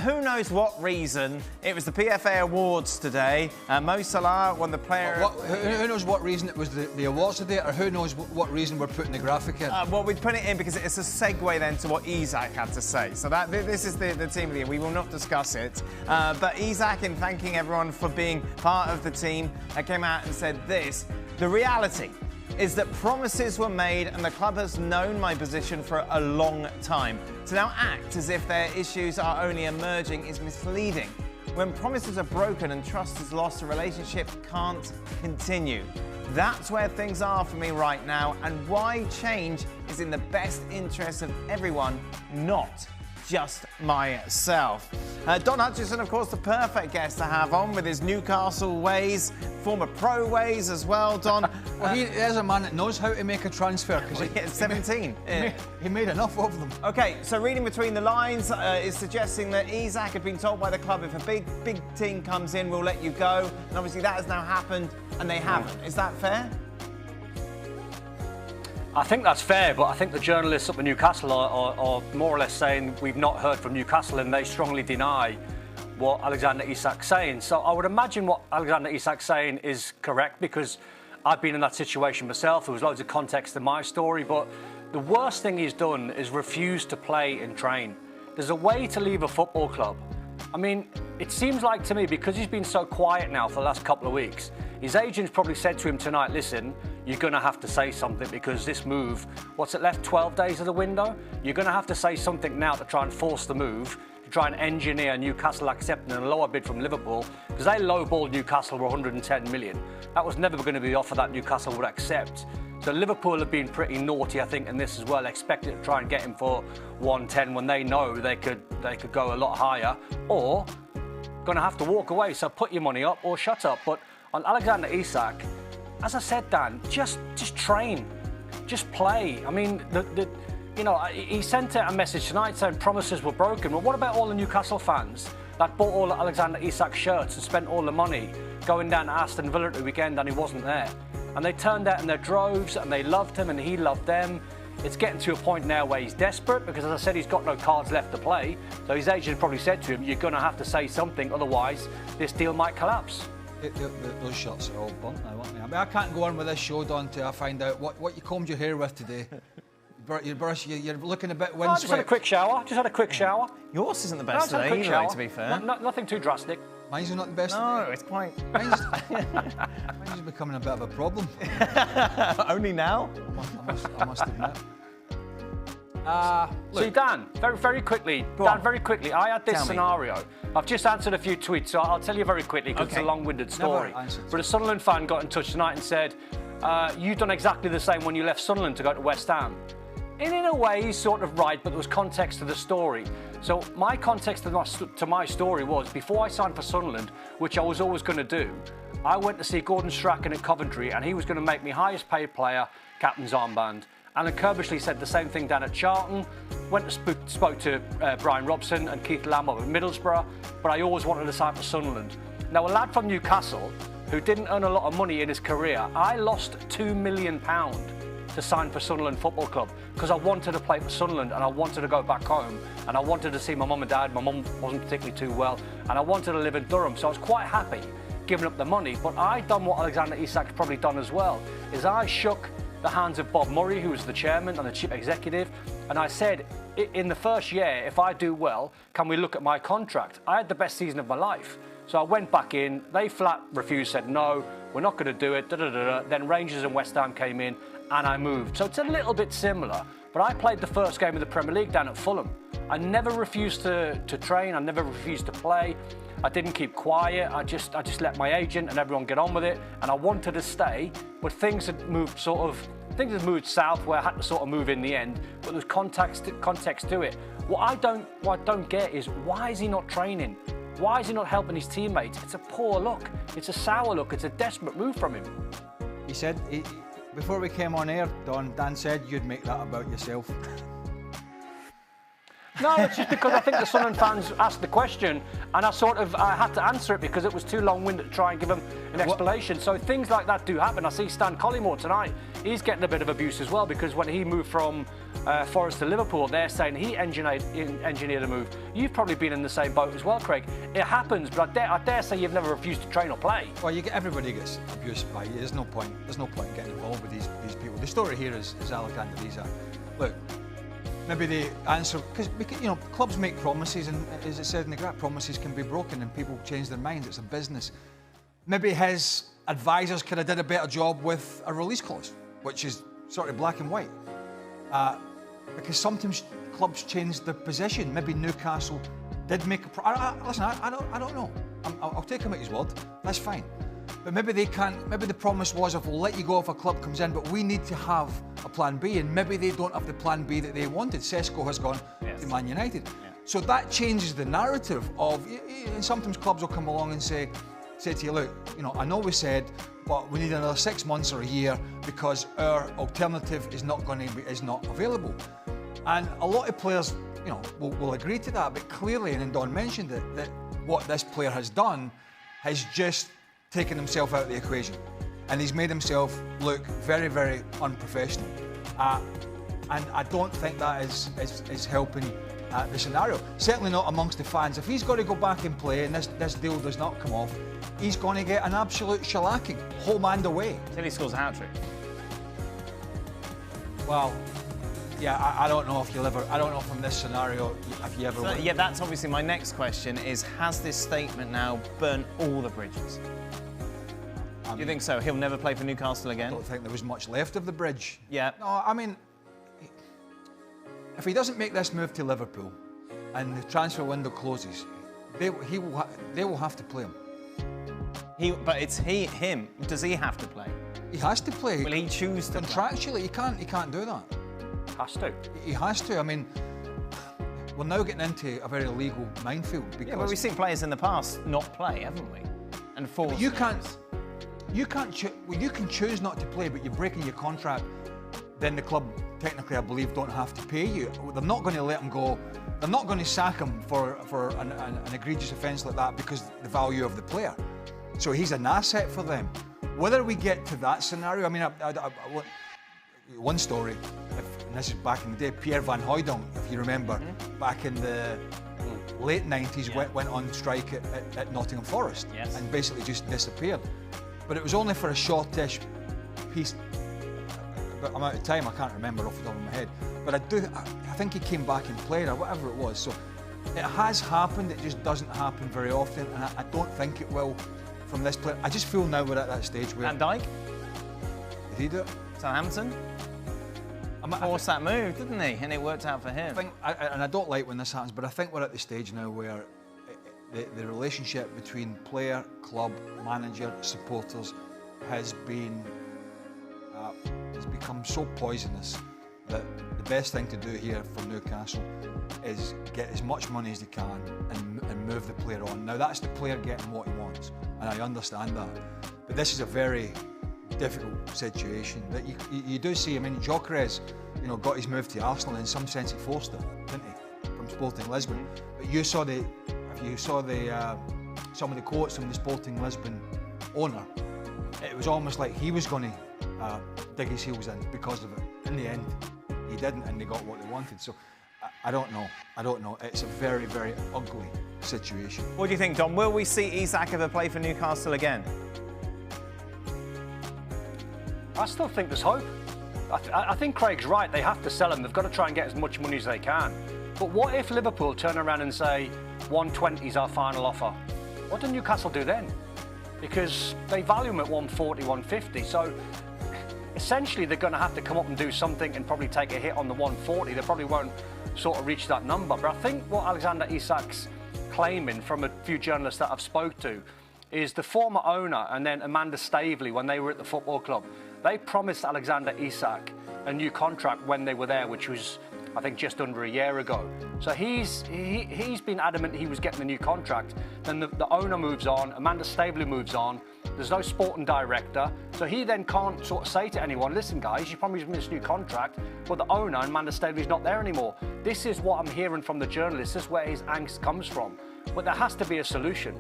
who knows what reason, it was the PFA Awards today. Mo Salah won the player... Who knows what reason it was the awards today, or who knows what reason we're putting the graphic in? Well, we put it in because it's a segue then to what Isak had to say. So this is the team of the year. We will not discuss it. But Isak, in thanking everyone for being part of the team, came out and said this: the reality is that promises were made and the club has known my position for a long time. To now act as if their issues are only emerging is misleading. When promises are broken and trust is lost, a relationship can't continue. That's where things are for me right now, and why change is in the best interest of everyone, not just myself. Don Hutchison, of course, the perfect guest to have on with his Newcastle ways, former pro ways as well, Don. Well, he is a man that knows how to make a transfer, because he hit 17. He made enough of them. OK, so reading between the lines is suggesting that Isak had been told by the club, if a big team comes in, we'll let you go. And obviously that has now happened, and they haven't. Is that fair? I think that's fair, but I think the journalists up at Newcastle are more or less saying we've not heard from Newcastle, and they strongly deny what Alexander Isak's saying. So I would imagine what Alexander Isak's saying is correct, because I've been in that situation myself. There was loads of context in my story, but the worst thing he's done is refuse to play and train. There's a way to leave a football club. I mean, it seems like to me, because he's been so quiet now for the last couple of weeks, his agent's probably said to him tonight, listen, you're going to have to say something, because this move, what's it left, 12 days of the window? You're going to have to say something now to try and force the move, to try and engineer Newcastle accepting a lower bid from Liverpool, because they lowballed Newcastle for 110 million. That was never going to be the offer that Newcastle would accept. So Liverpool have been pretty naughty, I think, in this as well, expected to try and get him for 110 when they know they could go a lot higher, or going to have to walk away. So put your money up or shut up. But on Alexander Isak, as I said, Dan, just train, just play. I mean, he sent out a message tonight saying promises were broken. Well, what about all the Newcastle fans that bought all the Alexander Isak shirts and spent all the money going down to Aston Villa at the weekend and he wasn't there? And they turned out in their droves and they loved him and he loved them. It's getting to a point now where he's desperate, because, as I said, he's got no cards left to play. So his agent probably said to him, you're going to have to say something, otherwise this deal might collapse. Those shirts are all burnt now, aren't they? I mean, I can't go on with this show, Don, until I find out what you combed your hair with today. You're looking a bit windswept. I just had a quick shower. Yours isn't the best today, either, to be fair. Nothing too drastic. Mine's not the best. No, it's quite... Mine's becoming a bit of a problem. Only now? I must admit. See, Dan, very quickly. I had this scenario. I've just answered a few tweets, so I'll tell you very quickly, because it's a long-winded story. But a Sunderland fan got in touch tonight and said, you've done exactly the same when you left Sunderland to go to West Ham. And in a way, he's sort of right, but there was context to the story. So my context to my story was, before I signed for Sunderland, which I was always going to do, I went to see Gordon Strachan at Coventry, and he was going to make me highest paid player, captain's armband. Alan Kirbishley said the same thing down at Charlton. Went to spoke to Brian Robson and Keith Lamb at Middlesbrough, but I always wanted to sign for Sunderland. Now, a lad from Newcastle who didn't earn a lot of money in his career, I lost £2 million to sign for Sunderland Football Club, because I wanted to play for Sunderland and I wanted to go back home and I wanted to see my mum and dad. My mum wasn't particularly too well and I wanted to live in Durham, so I was quite happy giving up the money. But I done what Alexander Isak's probably done as well, is I shook the hands of Bob Murray, who was the chairman and the chief executive, and I said, in the first year, if I do well, can we look at my contract? I had the best season of my life. So I went back in, they flat refused, said no, we're not going to do it, Then Rangers and West Ham came in and I moved. So it's a little bit similar, but I played the first game of the Premier League down at Fulham. I never refused to train, I never refused to play. I didn't keep quiet, I just let my agent and everyone get on with it, and I wanted to stay, but things had moved south where I had to sort of move in the end, but there's context to it. What I don't get is, why is he not training? Why is he not helping his teammates? It's a poor look, it's a sour look, it's a desperate move from him. He said, before we came on air, Dan said you'd make that about yourself. No, it's just because I think the Sunderland fans asked the question, and I had to answer it because it was too long-winded to try and give them an explanation. So things like that do happen. I see Stan Collymore tonight. He's getting a bit of abuse as well because when he moved from Forest to Liverpool, they're saying he engineered a move. You've probably been in the same boat as well, Craig. It happens, but I dare say you've never refused to train or play. Well, everybody gets abused by you. There's no point in getting involved with these people. The story here is Alexander Isak. Look, maybe the answer, because clubs make promises, and as it said in the graph, promises can be broken and people change their minds. It's a business. Maybe his advisors could have did a better job with a release clause, which is sort of black and white. Because sometimes clubs change their position. Maybe Newcastle did make a listen, I don't know. I'll take him at his word. That's fine. But maybe they can't. Maybe the promise was, if we'll let you go if a club comes in, but we need to have a plan B, and maybe they don't have the plan B that they wanted. Sesko has gone to Man United. Yeah. So that changes the narrative of, and sometimes clubs will come along and say to you, look, I know we said, but we need another 6 months or a year because our alternative is not available. And a lot of players, will agree to that. But clearly, and Don mentioned it, that what this player has done has just taken himself out of the equation, and he's made himself look very, very unprofessional. And I don't think that is helping the scenario. Certainly not amongst the fans. If he's got to go back and play and this deal does not come off, he's going to get an absolute shellacking, home and away. Till he scores a hat-trick. Well, yeah, I don't know if you'll ever. I don't know from this scenario if you ever. So, yeah, that's obviously my next question: is has this statement now burnt all the bridges? Do you think so? He'll never play for Newcastle again? I don't think there was much left of the bridge. Yeah. No, I mean, if he doesn't make this move to Liverpool and the transfer window closes, they will have to play him. But it's him. Does he have to play? He has to play. Will he choose to? Contractually, he can't do that. Has to. He has to. I mean, we're now getting into a very legal minefield because. Yeah, but we've seen players in the past not play, haven't we? And force. You can't. You can choose not to play, but you're breaking your contract. Then the club, technically, I believe, don't have to pay you. They're not going to let him go. They're not going to sack him for an egregious offence like that because the value of the player. So he's an asset for them. Whether we get to that scenario, I mean, one story, and this is back in the day, Pierre van Hooijdonk, if you remember, back in the late 90s, went on strike at Nottingham Forest and basically just disappeared. But it was only for a shortish piece, amount of time. I can't remember off the top of my head. But I think he came back and played or whatever it was. So it has happened. It just doesn't happen very often, and I don't think it will from this player. I just feel now we're at that stage where. Van Dijk? Did he do it? Southampton? Forced that move, didn't he? And it worked out for him. And I don't like when this happens, but I think we're at the stage now where the relationship between player, club, manager, supporters has become so poisonous that the best thing to do here for Newcastle is get as much money as they can and move the player on. Now that's the player getting what he wants, and I understand that. But this is a very difficult situation that you do see. I mean, Gyökeres, got his move to Arsenal. In some sense, he forced it, didn't he, from Sporting Lisbon? But you saw some of the quotes from the Sporting Lisbon owner. It was almost like he was going to dig his heels in because of it. In the end, he didn't, and they got what they wanted. So I don't know. It's a very, very ugly situation. What do you think, Dom? Will we see Isak ever play for Newcastle again? I still think there's hope. I think Craig's right. They have to sell him. They've got to try and get as much money as they can. But what if Liverpool turn around and say 120 is our final offer? What do Newcastle do then? Because they value him at 140, 150. So essentially they're going to have to come up and do something and probably take a hit on the 140. They probably won't sort of reach that number. But I think what Alexander Isak's claiming from a few journalists that I've spoke to is the former owner and then Amanda Staveley, when they were at the football club, they promised Alexander Isak a new contract when they were there, which was, I think, just under a year ago. So he's been adamant he was getting a new contract. Then the owner moves on, Amanda Staveley moves on, There's no sporting director. So he then can't sort of say to anyone, listen guys, you promised me this new contract, but the owner and Amanda Staley's not there anymore. This is what I'm hearing from the journalists. This is where his angst comes from. But there has to be a solution.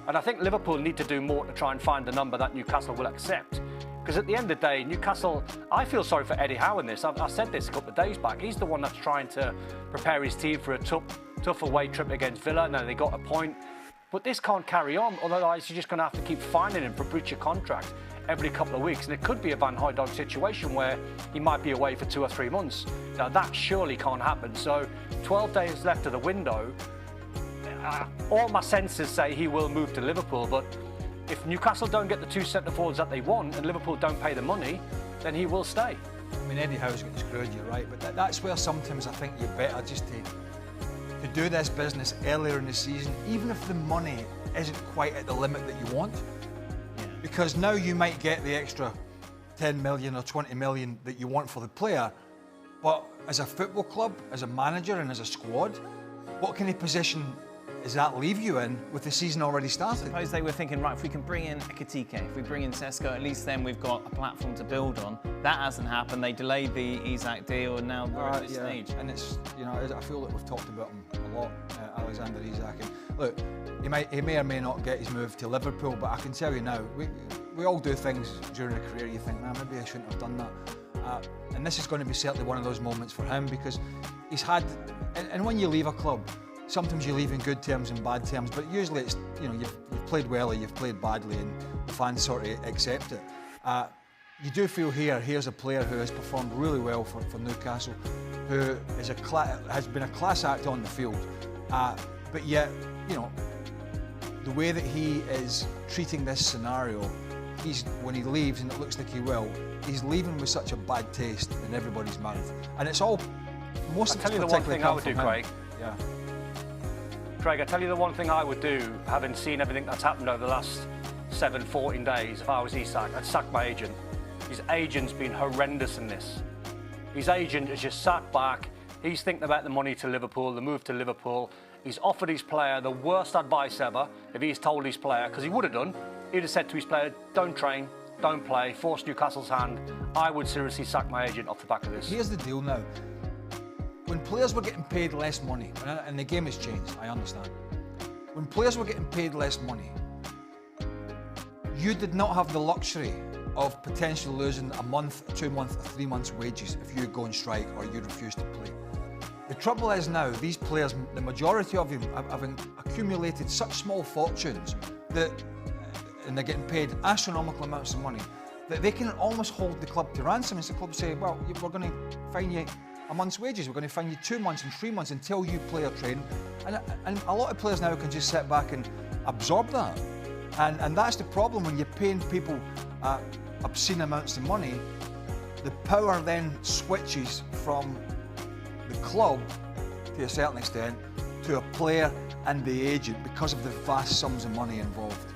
And I think Liverpool need to do more to try and find a number that Newcastle will accept. Because at the end of the day, Newcastle, I feel sorry for Eddie Howe in this. I said this a couple of days back. He's the one that's trying to prepare his team for a tough away trip against Villa. Now they got a point. But this can't carry on, otherwise you're just going to have to keep fining him for breach of contract every couple of weeks. And it could be a Van Hooijdonk situation where he might be away for 2 or 3 months. Now that surely can't happen. So 12 days left of the window. All my senses say he will move to Liverpool, but if Newcastle don't get the 2 centre-forwards that they want and Liverpool don't pay the money, then he will stay. I mean, Eddie Howe's got screwed, you're right, but that's where sometimes I think you're better just to do this business earlier in the season, even if the money isn't quite at the limit that you want. Yeah. Because now you might get the extra 10 million or 20 million that you want for the player, but as a football club, as a manager and as a squad, what kind of position does that leave you in with the season already started? I suppose they were thinking, right, if we can bring in Ekitike, if we bring in Sesko, at least then we've got a platform to build on. That hasn't happened. They delayed the Isak deal, and now we're at this stage. And it's, you know, I feel that we've talked about him a lot, Alexander Isak. And look, he may or may not get his move to Liverpool, but I can tell you now, we all do things during a career. You think, man, maybe I shouldn't have done that. And this is going to be certainly one of those moments for him, because he's had, and when you leave a club, sometimes you leave in good terms and bad terms, but usually it's, you know, you've played well or you've played badly, and the fans sort of accept it. You do feel here's a player who has performed really well for Newcastle, who is has been a class act on the field, but yet, you know, the way that he is treating this scenario, when he leaves, and it looks like he will, he's leaving with such a bad taste in everybody's mouth, and it's all most. I'll tell you the one thing I would do, Craig. Yeah. Craig, I tell you the one thing I would do, having seen everything that's happened over the last 14 days, if I was Isak, I'd sack my agent. His agent's been horrendous in this. His agent has just sat back. He's thinking about the money to Liverpool, the move to Liverpool. He's offered his player the worst advice ever. If he's told his player, because he would have done, he'd have said to his player, don't train, don't play, force Newcastle's hand. I would seriously sack my agent off the back of this. Here's the deal now. When players were getting paid less money, and the game has changed, I understand. When players were getting paid less money, you did not have the luxury of potentially losing a month, 2 months, 3 months' wages if you go on strike or you refuse to play. The trouble is now, these players, the majority of them have accumulated such small fortunes that, and they're getting paid astronomical amounts of money, that they can almost hold the club to ransom. And the club say, well, we're going to fine you a month's wages, we're going to fine you 2 months and 3 months until you play or train. And a lot of players now can just sit back and absorb that. And that's the problem when you're paying people obscene amounts of money. The power then switches from the club, to a certain extent, to a player and the agent because of the vast sums of money involved.